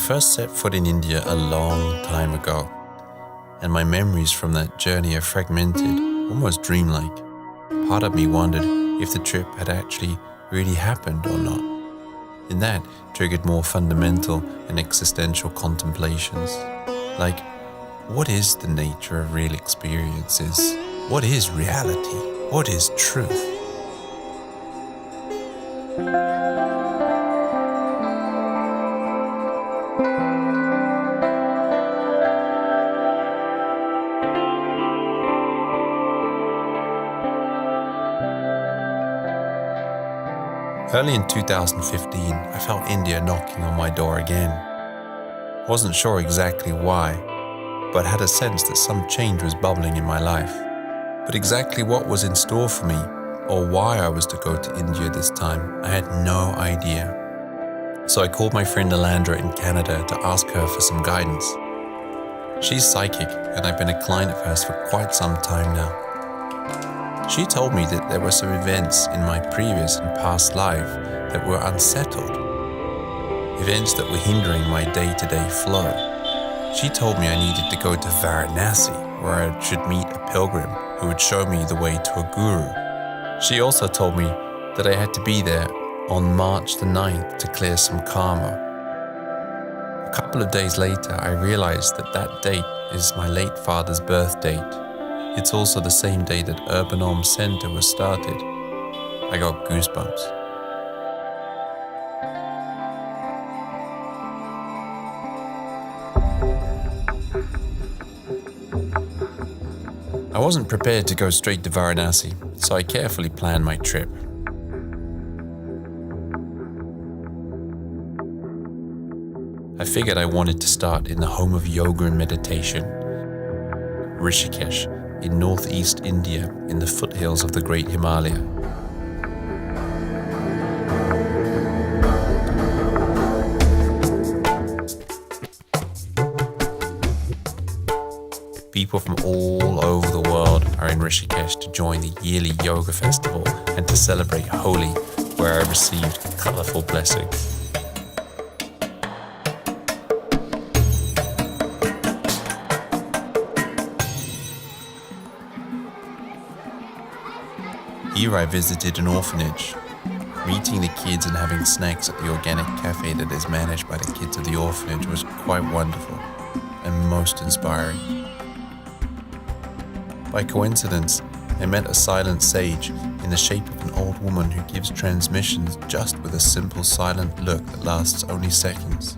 first set foot in India a long time ago, and my memories from that journey are fragmented, almost dreamlike. Part of me wondered if the trip had actually really happened or not, and that triggered more fundamental and existential contemplations, like, what is the nature of real experiences? What is reality? What is truth? Early in 2015, I felt India knocking on my door again. Wasn't sure exactly why, but had a sense that some change was bubbling in my life. But exactly what was in store for me, or why I was to go to India this time, I had no idea. So I called my friend Alandra in Canada to ask her for some guidance. She's psychic, and I've been a client of hers for quite some time now. She told me that there were some events in my previous and past life that were unsettled, events that were hindering my day-to-day flow. She told me I needed to go to Varanasi, where I should meet a pilgrim who would show me the way to a guru. She also told me that I had to be there on March the 9th to clear some karma. A couple of days later, I realized that that date is my late father's birth date. It's also the same day that Urban Om Center was started. I got goosebumps. I wasn't prepared to go straight to Varanasi, so I carefully planned my trip. I figured I wanted to start in the home of yoga and meditation, Rishikesh, in northeast India, in the foothills of the Great Himalaya. People from all over the world are in Rishikesh to join the yearly yoga festival and to celebrate Holi, where I received colourful blessings. Here I visited an orphanage. Meeting the kids and having snacks at the organic cafe that is managed by the kids of the orphanage was quite wonderful and most inspiring. By coincidence, I met a silent sage in the shape of an old woman who gives transmissions just with a simple silent look that lasts only seconds.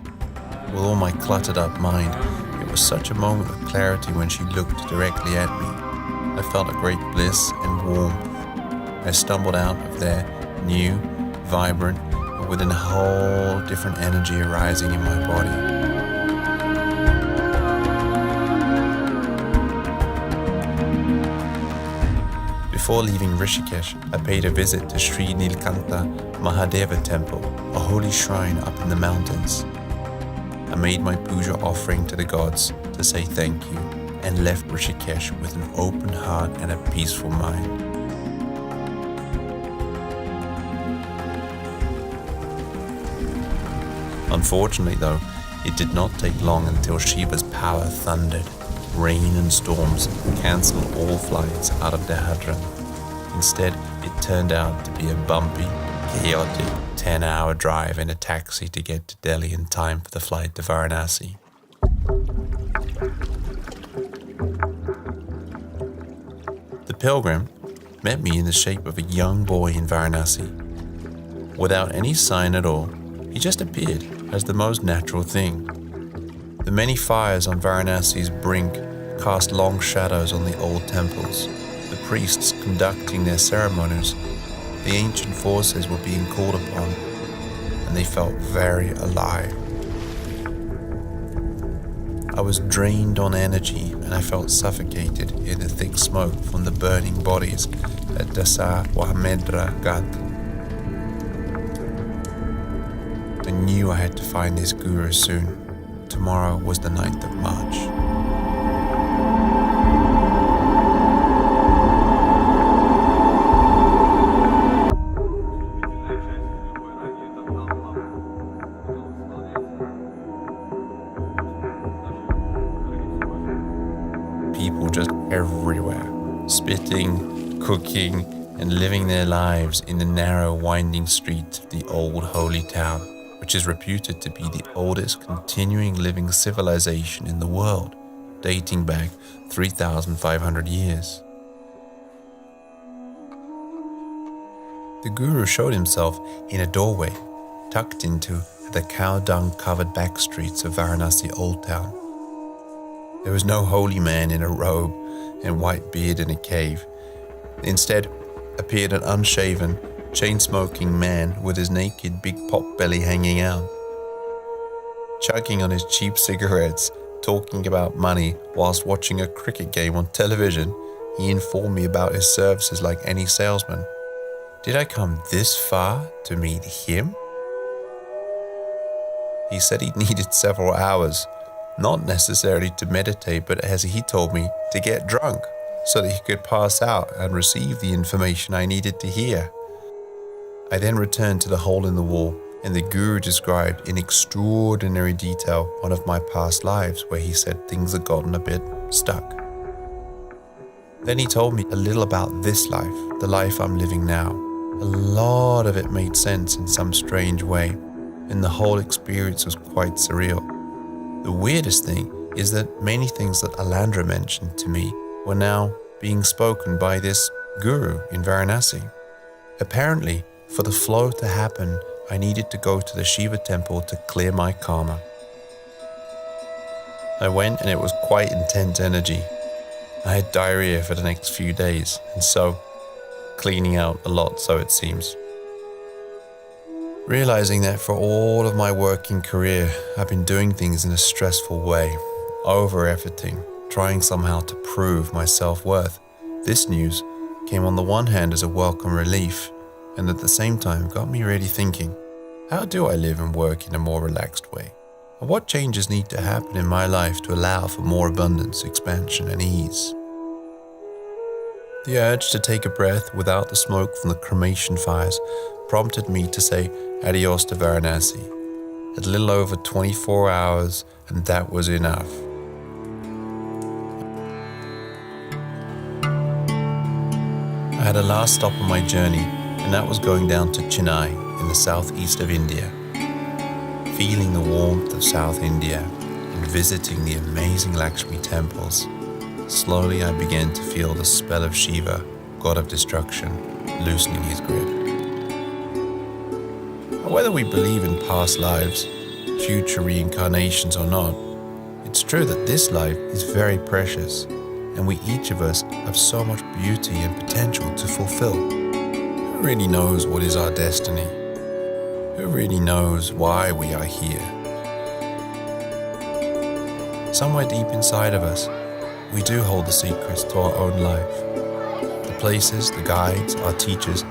With all my cluttered up mind, it was such a moment of clarity when she looked directly at me. I felt a great bliss and warmth. I stumbled out of there, new, vibrant, but with a whole different energy arising in my body. Before leaving Rishikesh, I paid a visit to Sri Nilkantha Mahadeva temple, a holy shrine up in the mountains. I made my puja offering to the gods to say thank you and left Rishikesh with an open heart and a peaceful mind. Unfortunately though, it did not take long until Shiva's power thundered. Rain and storms cancelled all flights out of Dehradun. Instead, it turned out to be a bumpy, chaotic 10-hour drive in a taxi to get to Delhi in time for the flight to Varanasi. The pilgrim met me in the shape of a young boy in Varanasi. Without any sign at all, he just appeared as the most natural thing. The many fires on Varanasi's brink cast long shadows on the old temples. The priests conducting their ceremonies, the ancient forces were being called upon, and they felt very alive. I was drained on energy and I felt suffocated in the thick smoke from the burning bodies at Dasar Wahmedra Ghat. I knew I had to find this guru soon. Tomorrow was the 9th of March. people just everywhere, spitting, cooking, and living their lives in the narrow, winding streets of the old holy town, which is reputed to be the oldest continuing living civilization in the world, dating back 3,500 years. The guru showed himself in a doorway, tucked into the cow dung-covered back streets of Varanasi Old Town. There was no holy man in a robe and white beard in a cave. Instead appeared an unshaven, chain-smoking man with his naked big pot belly hanging out. Chugging on his cheap cigarettes, talking about money whilst watching a cricket game on television, he informed me about his services like any salesman. Did I come this far to meet him? He said he needed several hours, not necessarily to meditate, but as he told me, to get drunk so that he could pass out and receive the information I needed to hear. I then returned to the hole in the wall, and the guru described in extraordinary detail one of my past lives where he said things had gotten a bit stuck. Then he told me a little about this life, the life I'm living now. A lot of it made sense in some strange way, and the whole experience was quite surreal. The weirdest thing is that many things that Alandra mentioned to me were now being spoken by this guru in Varanasi. Apparently, for the flow to happen, I needed to go to the Shiva temple to clear my karma. I went and it was quite intense energy. I had diarrhea for the next few days, and so cleaning out a lot, so it seems. Realizing that for all of my working career, I've been doing things in a stressful way, over-efforting, trying somehow to prove my self-worth. This news came on the one hand as a welcome relief, and at the same time got me really thinking, how do I live and work in a more relaxed way? And what changes need to happen in my life to allow for more abundance, expansion, and ease? The urge to take a breath without the smoke from the cremation fires prompted me to say adios to Varanasi. A little over 24 hours, and that was enough. I had a last stop on my journey, and that was going down to Chennai in the southeast of India. Feeling the warmth of South India and visiting the amazing Lakshmi temples, slowly I began to feel the spell of Shiva, god of destruction, loosening his grip. Whether we believe in past lives, future reincarnations or not, it's true that this life is very precious, and we each of us have so much beauty and potential to fulfill. Who really knows what is our destiny? Who really knows why we are here? Somewhere deep inside of us, we do hold the secrets to our own life. The places, the guides, our teachers,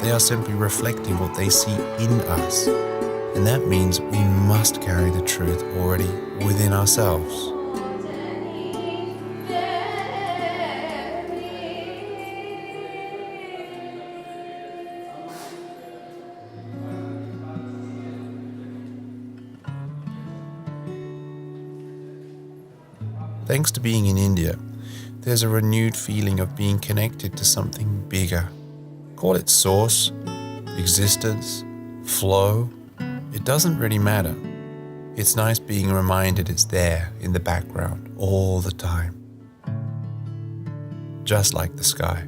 they are simply reflecting what they see in us. And that means we must carry the truth already within ourselves. Thanks to being in India, there's a renewed feeling of being connected to something bigger. Call it source, existence, flow. It doesn't really matter. It's nice being reminded it's there in the background all the time. Just like the sky.